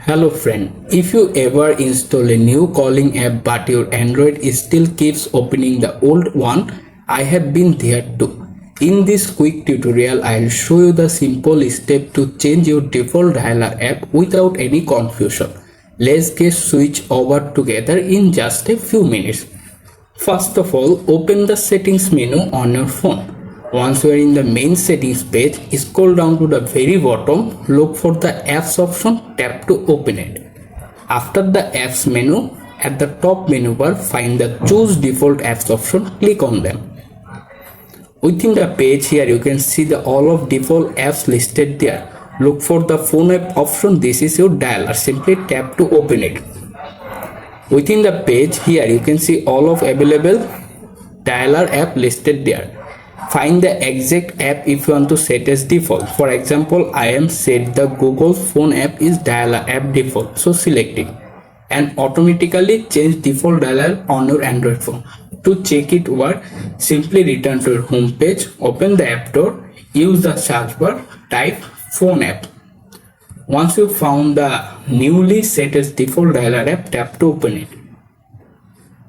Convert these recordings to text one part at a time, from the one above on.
Hello friend, if you ever install a new calling app but your Android still keeps opening the old one, I have been there too. In this quick tutorial, I'll show you the simple step to change your default dialer app without any confusion. Let's get switched over together in just a few minutes. First of all, open the settings menu on your phone. Once you are in the main settings page, scroll down to the very bottom, look for the apps option, tap to open it. After the apps menu, at the top menu bar, find the choose default apps option, click on them. Within the page here, you can see the all of default apps listed there. Look for the phone app option, this is your dialer, simply tap to open it. Within the page here, you can see all of available dialer app listed there. Find the exact app if you want to set as default. For example, I am set the Google phone app is dialer app default. So select it and automatically change default dialer on your Android phone. To check it work, simply return to your home page, open the app door, use the search bar, type phone app. Once you found the newly set as default dialer app, tap to open it.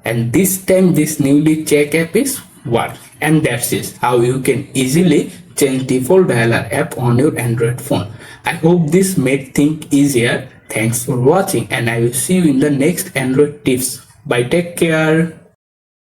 And this time this newly check app is work, and that's it how you can easily change default dialer app on your Android phone. I hope this made things easier. Thanks for watching and I will see you in the next Android tips. Bye, take care.